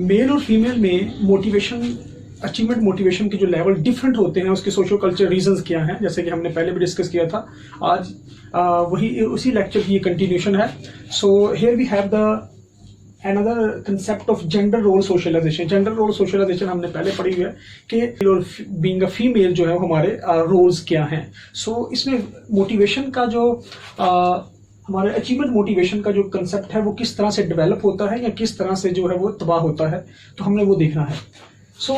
Mail और female में motivation, achievement motivation के जो लेवल डिफरेंट होते हैं, उसके सोशो कल्चर रीजंस क्या हैं, जैसे कि हमने पहले भी डिस्कस किया था। आज वही उसी लेक्चर की ये कंटिन्यूशन है। So here we have the another concept of gender role socialization. Gender role socialization हमने पहले पढ़ी हुई है कि बीइंग अ फीमेल जो है हमारे रोल्स क्या हैं। सो इसमें मोटिवेशन का जो हमारे अचीवमेंट मोटिवेशन का जो कंसेप्ट है वो किस तरह से डेवलप होता है या किस तरह से जो है वो तबाह होता है, तो हमने वो देखना है। सो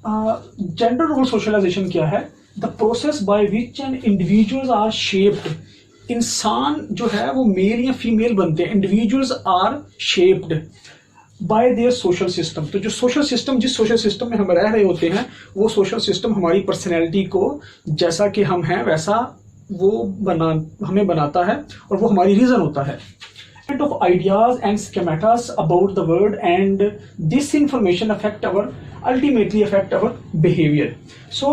जेंडर रोल सोशलाइजेशन क्या है? The process by which an individuals are shaped. इंसान जो है वो मेल या फीमेल बनते हैं, individuals are shaped by their social system. तो जो सोशल सिस्टम, जिस सोशल सिस्टम में हम रह रहे होते हैं, वो सोशल सिस्टम हमारी पर्सनैलिटी को जैसा कि हम हैं वैसा वो हमें बनाता है और वो हमारी रीजन होता है। of ideas and schematas about the world, and this information ultimately affect our behavior. So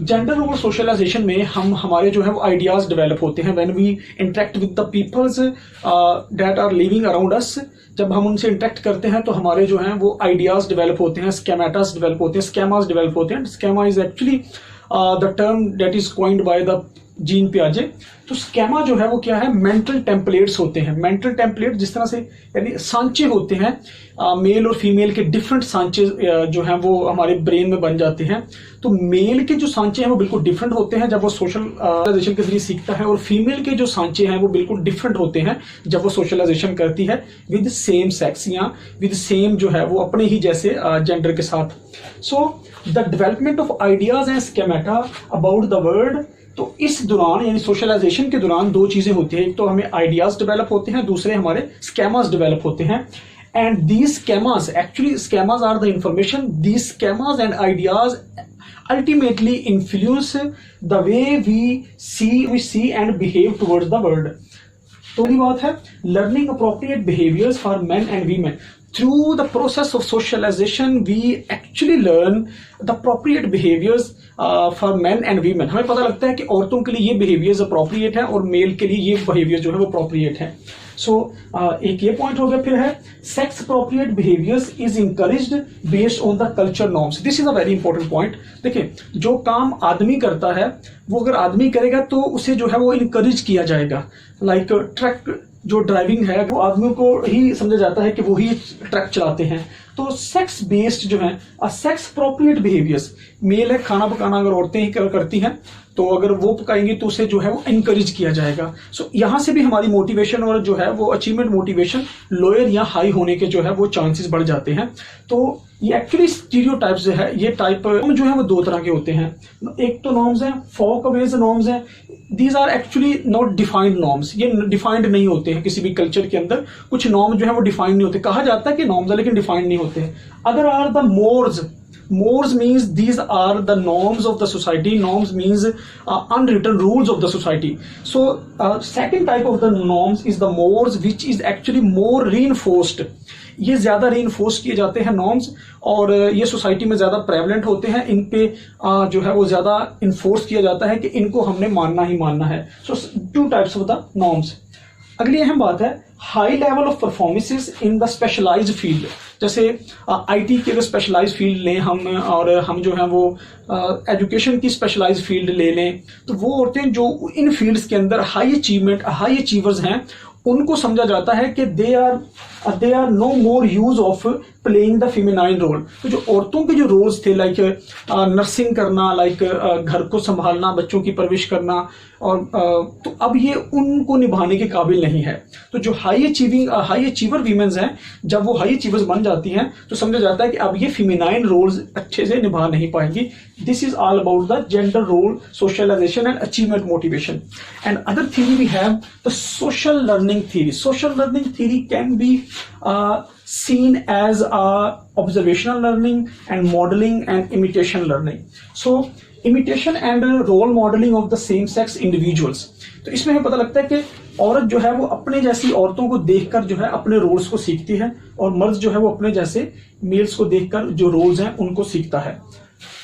gender role socialization में हमारे जो है वो आइडियाज डेवलप होते हैं when we interact with the peoples that are living around us. जब हम उनसे इंटरेक्ट करते हैं तो हमारे जो हैं वो आइडियाज डेवलप होते हैं, स्केमाटास डेवलप होते हैं, स्केमास डेवलप होते हैं। Schema is actually the term that is coined by the Jean पियाजे। तो स्केमा जो है वो क्या है? मेंटल टेम्पलेट्स होते हैं। मेंटल टेम्पलेट जिस तरह से यानी सांचे होते हैं, मेल और फीमेल के डिफरेंट सांचे जो हैं वो हमारे ब्रेन में बन जाते हैं। तो मेल के जो सांचे हैं वो बिल्कुल डिफरेंट होते हैं जब वो सोशलाइजेशन के जरिए सीखता है, और फीमेल के जो सांचे हैं वो बिल्कुल डिफरेंट होते हैं जब वो सोशलाइजेशन करती है विद सेम सेक्स या विद सेम जो है वो अपने ही जैसे जेंडर के साथ। So the development of ideas and schemata about the world. तो इस दौरान यानी सोशलाइजेशन के दौरान दो चीजें होती है, एक तो हमें आइडियाज डेवलप होते हैं, दूसरे हमारे स्केमास डेवलप होते हैं। And these schemas, actually schemas are the information, these schemas and ideas ultimately influence the way we see and behave towards the world. तो ये बात है, learning appropriate behaviours for men and women. Through the process of socialization, we actually learn the appropriate behaviors for men and women. हमें पता लगता है कि औरतों के लिए ये behaviors appropriate है और मेल के लिए ये behavior जो है वो appropriate है। So एक ये पॉइंट हो गया। फिर है sex appropriate behaviors is encouraged based on the culture norms. This is a very important point. देखिए, जो काम आदमी करता है वो अगर आदमी करेगा तो उसे जो है वो encourage किया जाएगा। Like ट्रक जो ड्राइविंग है वो आदमियों को ही समझा जाता है कि वो ही ट्रक चलाते हैं। तो सेक्स बेस्ड जो है सेक्स अप्रोप्रिएट बिहेवियर्स, मेल है खाना पकाना अगर औरतें ही करती हैं तो अगर वो पकाएंगी तो उसे जो है वो एनकरेज किया जाएगा। सो यहाँ से भी हमारी मोटिवेशन और जो है वो अचीवमेंट मोटिवेशन लोअर या हाई होने के जो है वो चांसेस बढ़ जाते हैं। तो ये एक्चुअली स्टीरियोटाइप्स जो है, ये टाइप जो है वो दो तरह के होते हैं। एक तो नॉर्म्स हैं, फॉक अवेज नॉर्म्स हैं। These are actually not defined norms, ये डिफाइंड नहीं होते हैं किसी भी कल्चर के अंदर। कुछ नॉर्म जो है वो डिफाइंड नहीं होते, कहा जाता है कि नॉर्म्स है लेकिन डिफाइंड नहीं होते। Other are the mores. Mores means these are the norms of the society. Norms means unwritten rules of the society. So second type of the norms is the mores, which is actually more reinforced. ये ज्यादा reinforce किए जाते हैं norms, और ये society में ज्यादा prevalent होते हैं। इन पे जो है वो ज्यादा enforce किया जाता है कि इनको हमने मानना ही मानना है। So two types of the norms. अगली अहम बात है high level of performances in the specialised field. जैसे आईटी के अगर स्पेशलाइज्ड फील्ड लें हम, और हम जो है वो एजुकेशन की स्पेशलाइज्ड फील्ड ले लें, तो वो औरतें जो इन फील्ड्स के अंदर हाई अचीवर्स हैं, उनको समझा जाता है कि they are no more use of playing the feminine role. तो जो औरतों के जो रोल्स थे, लाइक नर्सिंग करना, लाइक घर को संभालना, बच्चों की परवरिश करना, और तो अब ये उनको निभाने के काबिल नहीं है। तो जो हाई अचीवर वीमेंस हैं, जब वो हाई अचीवर्स बन जाती हैं तो समझा जाता है कि अब ये फेमिनाइन रोल्स अच्छे से निभा नहीं पाएंगी। This is all about the gender role socialization and achievement motivation. And other theory we have the social learning theory. Social learning theory can be seen as observational learning and modeling and imitation learning. So imitation and role modeling of the same sex individuals. तो इसमें हमें पता लगता है कि औरत जो है वो अपने जैसी औरतों को देखकर जो है अपने रोल्स को सीखती है, और मर्द जो है वो अपने जैसे मेल्स को देखकर जो रोल्स हैं उनको सीखता है।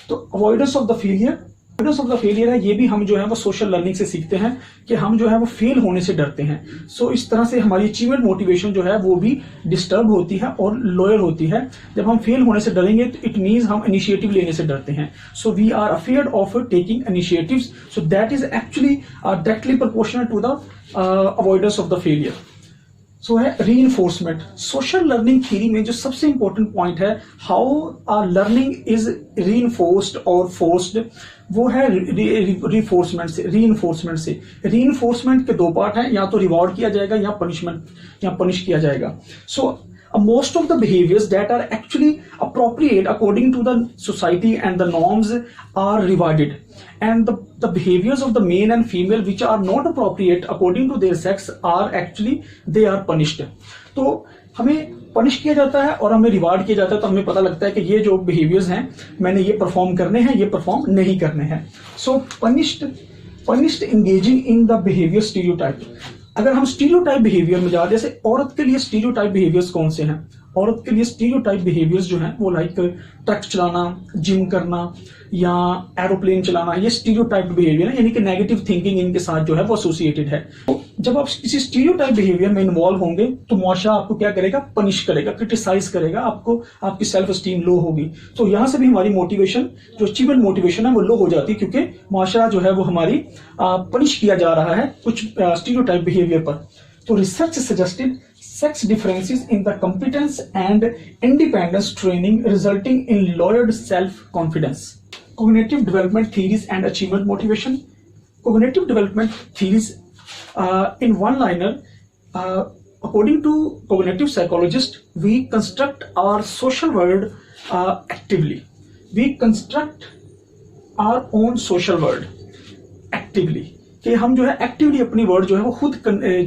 तो avoidance of the failure, avoidance of the failure है, ये भी हम जो है वो सोशल लर्निंग से सीखते हैं कि हम जो है वो फेल होने से डरते हैं। सो इस तरह से हमारी अचीवमेंट मोटिवेशन जो है वो भी डिस्टर्ब होती है और लोअर होती है। जब हम फेल होने से डरेंगे तो इट मीन्स हम इनिशिएटिव लेने से डरते हैं। So we are afraid of taking initiatives, so that is actually directly proportional to the avoidance of the failure. So है रीइंफोर्समेंट। सोशल लर्निंग थ्योरी में जो सबसे इंपॉर्टेंट पॉइंट है, how our learning is reinforced और forced, वो है reinforcement से। Reinforcement के दो पार्ट हैं, या तो रिवॉर्ड किया जाएगा या पनिशमेंट या पनिश किया जाएगा। सो most of the behaviors that are actually appropriate according to the society and the norms are rewarded, and the behaviors of the male and female which are not appropriate according to their sex are actually they are punished। तो हमें punish किया जाता है और हमें reward किया जाता है, तो हमें पता लगता है कि ये जो बिहेवियर्स हैं मैंने ये परफॉर्म करने हैं, ये परफॉर्म नहीं करने हैं। So punished engaging in the behaviour stereotype. अगर हम स्टीरियोटाइप बिहेवियर में जाए, जैसे औरत के लिए स्टीरियोटाइप बिहेवियर्स कौन से हैं? औरत के लिए स्टीरियोटाइप बिहेवियर्स जो हैं वो लाइक ट्रक चलाना, जिम करना या एरोप्लेन चलाना, ये स्टीरियोटाइप बिहेवियर है, यानी कि नेगेटिव थिंकिंग इनके साथ जो है वो एसोसिएटेड है। तो जब आप किसी स्टीरियोटाइप बिहेवियर में इन्वॉल्व होंगे तो मुआशरा आपको क्या करेगा? पनिश करेगा, क्रिटिसाइज करेगा, आपको आपकी सेल्फ स्टीम लो होगी। तो यहां से भी हमारी मोटिवेशन, जो अचीवमेंट मोटिवेशन है, वो लो हो जाती है, क्योंकि मुआशरा जो है वो हमारी पनिश किया जा रहा है कुछ स्टीरियोटाइप बिहेवियर पर। तो research suggested sex differences in the competence and independence training resulting in lowered self-confidence. Cognitive development theories and achievement motivation. Cognitive development theories in one-liner, according to cognitive psychologists, we construct our social world actively. We construct our own social world actively. कि हम जो है actively अपनी word जो है वो खुद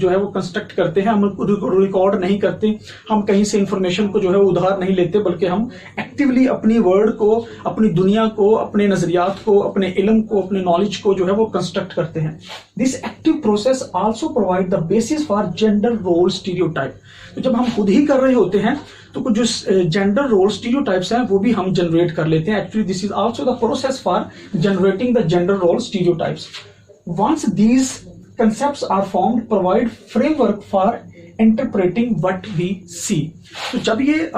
जो है वो कंस्ट्रक्ट करते हैं, हम रिकॉर्ड नहीं करते, हम कहीं से इंफॉर्मेशन को जो है वो उधार नहीं लेते, बल्कि हम एक्टिवली अपनी वर्ड को, अपनी दुनिया को, अपने नजरियात को, अपने इल्म को, अपने नॉलेज को जो है वो कंस्ट्रक्ट करते हैं। This active process also provide the basis for gender role stereotype. तो जब हम खुद ही कर रहे होते हैं तो कुछ जो जेंडर रोल स्टीरियोटाइप्स हैं वो भी हम जनरेट कर लेते हैं। Actually this is also the process for generating the gender role stereotypes. Once these concepts are formed, provide framework for interpreting what we see. तो जब ये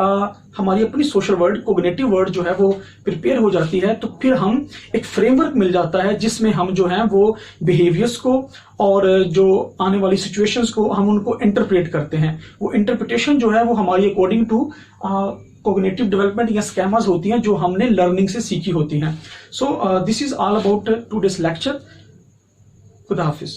हमारी अपनी सोशल वर्ड, कोग्निटिव वर्ड जो है वो प्रिपेयर हो जाती है, तो फिर हम एक फ्रेमवर्क मिल जाता है जिसमें हम जो है वो बिहेवियर्स को और जो आने वाली सिचुएशंस को हम उनको इंटरप्रेट करते हैं। वो इंटरप्रिटेशन जो है वो हमारी अकॉर्डिंग टू कोग्निटिव डेवलपमेंट या स्कीमास होती हैं जो हमने लर्निंग से सीखी होती हैं। So this is all about today's lecture. खुदा हाफिज।